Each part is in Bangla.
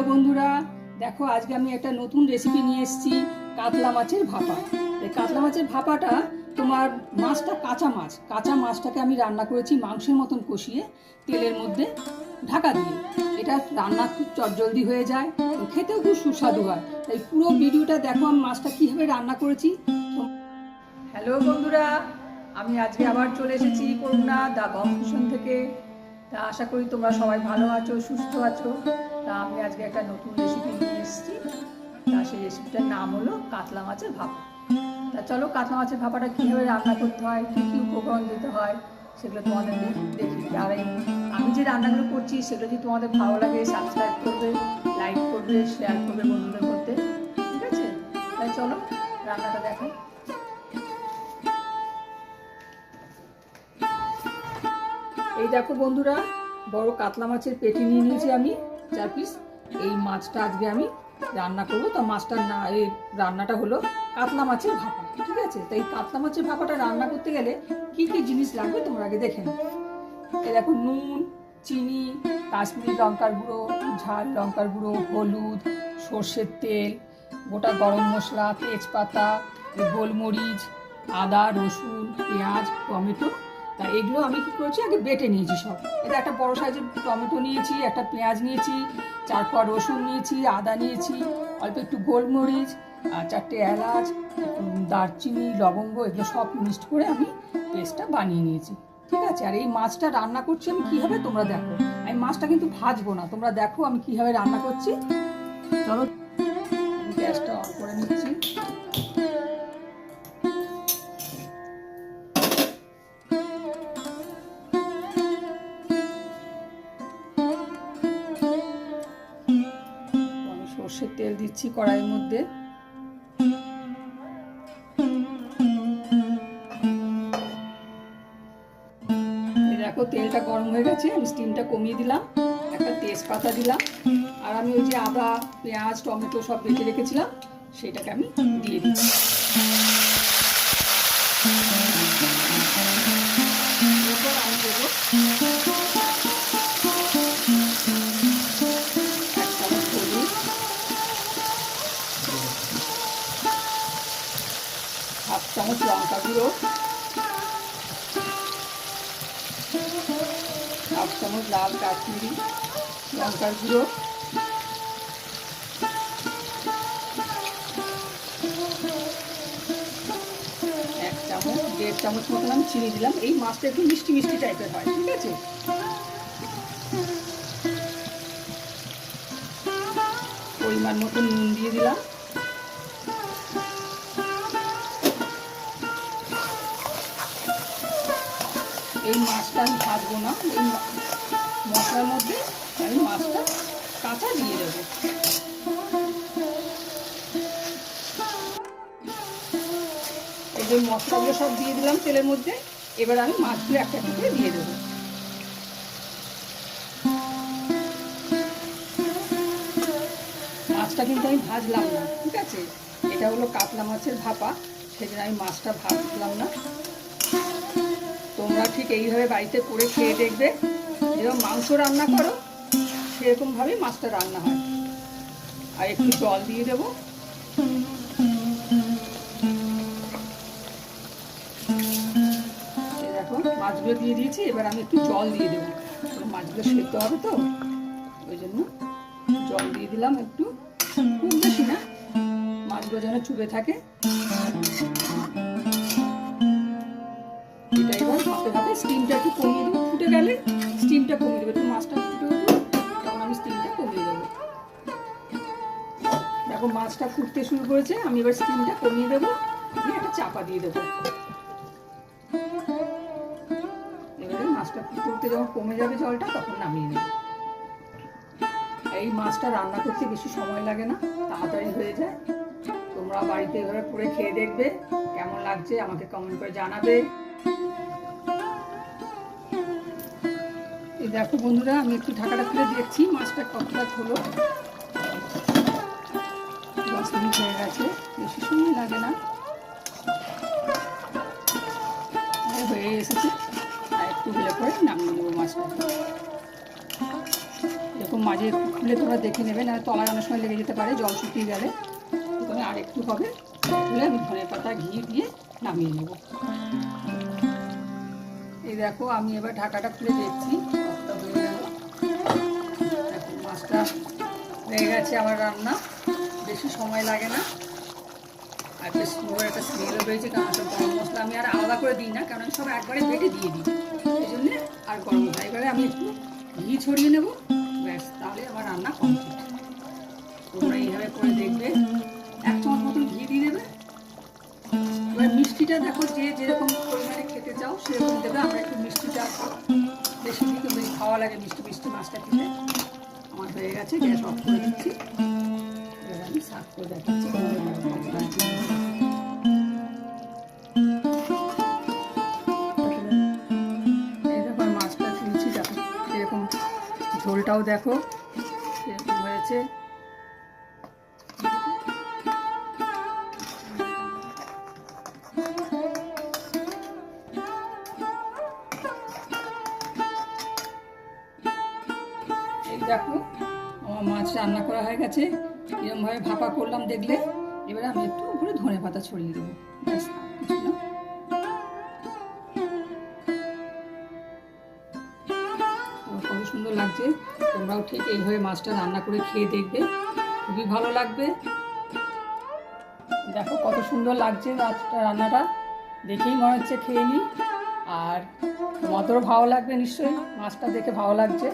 বন্ধুরা, দেখো আজকে আমি একটা নতুন রেসিপি নিয়ে এসেছি, কাতলা মাছের ভাপা। এই কাতলা মাছের ভাপাটা তোমার মাছটা কাঁচা মাছটাকে আমি রান্না করেছি মাংসের মতন কষিয়ে তেলের মধ্যে ঢাকা দিয়ে। এটা রান্না খুব চটজলদি হয়ে যায়, খেতেও খুব সুস্বাদু হয়। তাই পুরো ভিডিওটা দেখো আমি মাছটা কীভাবে রান্না করেছি। হ্যালো বন্ধুরা, আমি আজকে আবার চলে এসেছি করুণা দা কম্পিটিশন থেকে। তা আশা করি তোমরা সবাই ভালো আছো, সুস্থ আছো। তা আমি আজকে একটা নতুন রেসিপি নিয়ে এসেছি। তা সেই রেসিপিটার নাম হলো কাতলা মাছের ভাপা। তা চলো কাতলা মাছের ভাপাটা কীভাবে রান্না করতে হয়, কী কী উপকরণ দিতে হয় সেগুলো তোমাদের দেখি। আর আমি যে রান্নাগুলো করছি সেগুলো যদি তোমাদের ভালো লাগে সাবস্ক্রাইব করবে, লাইক করবে, শেয়ার করবে বন্ধুদের মধ্যে, ঠিক আছে? তাই চলো রান্নাটা দেখো। এই দেখো বন্ধুরা, বড় কাতলা মাছের পেটি নিয়ে নিয়েছি আমি 4 পিস। এই মাছটা আজকে আমি রান্না করবো। তো মাছটার এই রান্নাটা হলো কাতলা মাছের ভাপা, ঠিক আছে? তাই কাতলা মাছের ভাপাটা রান্না করতে গেলে কি কি জিনিস লাগবে তোমরা আগে দেখে নাও। এই দেখো নুন, চিনি, কাশ্মীরি লঙ্কার গুঁড়ো, ঝাল লঙ্কার গুঁড়ো, হলুদ, সর্ষের তেল, গোটা গরম মশলা, তেজপাতা, গোলমরিচ, আদা, রসুন, পেঁয়াজ, টমেটো। তা এগুলো আমি কি করেছি আগে বেটে নিয়েছি সব। এটা একটা বড় সাইজের টমেটো নিয়েছি, একটা পেঁয়াজ নিয়েছি, 4 কোয়া রসুন নিয়েছি, আদা নিয়েছি, অল্প একটু গোলমরিচ, আর 4টে এলাচ, দারচিনি, লবঙ্গ, এগুলো সব মিক্সড করে আমি পেস্টটা বানিয়ে নিয়েছি, ঠিক আছে? আর এই মাছটা রান্না করছি আমি কীভাবে তোমরা দেখো। আমি মাছটা কিন্তু ভাজবো না, তোমরা দেখো আমি কীভাবে রান্না করছি। চলো গ্যাসটা অন করে নিচ্ছি। সর্ষের তেল দিচ্ছি কড়াইয়ের মধ্যে। দেখো তেলটা গরম হয়ে গেছে, আমি স্টিমটা কমিয়ে দিলাম, একটা তেজপাতা দিলাম, আর আমি ওই যে আদা, পেঁয়াজ, টমেটো সব বেটে রেখেছিলাম সেটাকে আমি দিয়ে দিচ্ছি। এরপর আমি দেবো হাফ চামচ লঙ্কা গুঁড়ো, হাফ চামচ লাল কাশ্মীরি লঙ্কার গুঁড়ো, 1.5 চামচ মতন আমি চিনি দিলাম। এই মাছটা একটু মিষ্টি মিষ্টি টাইপের হয়, ঠিক আছে? পরিমাণ মতো নুন দিয়ে দিলাম। এই মাছটা আমি ভাজবো না, এই মশলার মধ্যে আমি মাছটা কাঁচা দিয়ে দেবো। এই যে মশলাগুলো সব দিয়ে দিলাম তেলের মধ্যে, এবার আমি মাছগুলো একটা করে দিয়ে দেবো। মাছটা কিন্তু আমি ভাজলাম না, ঠিক আছে? এটা হলো কাতলা মাছের ভাপা, সেজন্য আমি মাছটা ভাজলাম না। তোমরা ঠিক এইভাবে বাড়িতে করে খেয়ে দেখবে, যেরকম মাংস রান্না করো সেরকমভাবেই মাছটা রান্না হয়। আর একটু জল দিয়ে দেবো। দেখো মাছগুলো দিয়ে দিয়েছি, এবার আমি একটু জল দিয়ে দেবো, মাছগুলো সেদ্ধ হবে তো ওই জন্য জল দিয়ে দিলাম একটু, খুব বেশি না, মাছগুলো যেন চুপে থাকে। এটা এবার ভাপে ভাপে স্টিমটা একটু কমিয়ে দেবো, ফুটে গেলে স্টিমটা কমিয়ে দেবো, একটু মাছটা ফুটে উঠবে তখন আমি স্টিমটা কমিয়ে দেবো। দেখো মাছটা ফুটতে শুরু করেছে, আমি এবার স্টিমটা কমিয়ে দেবো, দিয়ে একটা চাপা দিয়ে দেবো। এবারে মাছটা ফুটতে ফুটতে যখন কমে যাবে জলটা তখন নামিয়ে নেব। এই মাছটা রান্না করতে বেশি সময় লাগে না, তাড়াতাড়ি হয়ে যায়। তোমরা বাড়িতে এভাবে করে খেয়ে দেখবে, কেমন লাগছে আমাকে কমেন্ট করে জানাবে। এই দেখো বন্ধুরা, আমি একটু ঢাকাটা খুলে দেখছি মাছটা কতটা হলো। 10 মিনিট হয়ে গেছে, বেশি সময় লাগে না, হয়ে এসেছে। আর একটু হলে পরে নামিয়ে নেবো মাছটা। এরকম মাঝে একটু খুলে তোমরা দেখে নেবে, না তলায় অনেক সময় লেগে যেতে পারে জল শুকিয়ে গেলে। এখানে আর একটু হবে, খুলে আমি ধনে পাতা ঘি দিয়ে নামিয়ে নেব। এই দেখো আমি এবার ঢাকাটা খুলে দেখছি কতটা হয়ে গেল। দেখো মাছটা হয়ে গেছে আমার রান্না, বেশি সময় লাগে না, আর বেশ সুন্দর একটা স্মেলও বেরিয়েছে। কারণ সব গরম মশলা আমি আর আলাদা করে দিই না, কারণ আমি সব একবারে বেটে দিয়ে দিই, এই জন্যে আর গরম মশলা এবারে আমি একটু ঘি ছড়িয়ে নেবো, ব্যাস তাহলে আমার রান্না কমপ্লিট। তোমরা এইভাবে করে দেখবে, 1 চামচ মতন ঘি দিয়ে দেবে। এবার মিষ্টিটা দেখো যে যেরকম পরিমাণে খেতে চাও সেরকম দেবে। আমরা একটু মিষ্টিটা বেশি দিকে বেশি খাওয়া লাগে, মিষ্টি মিষ্টি মাছটা খেতে। আমার হয়ে গেছে, গ্যাস অফ করে দিচ্ছি। এবার আমি সার্ভ করে দেখাচ্ছি। এই দেখো মাছটা তুলছি, দেখো এরকম ঝোলটাও দেখো এরকম হয়েছে। এই দেখো আমার মাছ রান্না করা হয়ে গেছে, এরকমভাবে ভাপা করলাম দেখলে। এবারে আমি একটু উপরে ধনে পাতা ছড়িয়ে দেবো, ব্যাস কিছু না। কত সুন্দর লাগছে। তোমরাও ঠিক এইভাবে মাছটা রান্না করে খেয়ে দেখবে, খুবই ভালো লাগবে। দেখো কত সুন্দর লাগছে মাছটা, রান্নাটা দেখেই মনে হচ্ছে খেয়ে নিই। আর তোমাদেরও ভালো লাগবে নিশ্চয়ই, মাছটা দেখে ভালো লাগছে।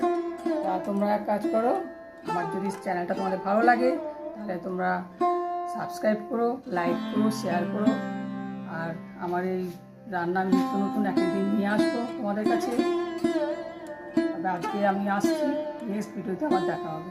তা তোমরা এক কাজ করো, আমার যদি চ্যানেলটা তোমাদের ভালো লাগে তাহলে তোমরা সাবস্ক্রাইব করো, লাইক করো, শেয়ার করো। আর আমার এই রান্না আমি নিত্য নতুন একদিন নিয়ে আসবো তোমাদের কাছে। তবে আজকে আমি আসছি, নেক্সট ভিডিওতে আবার দেখা হবে।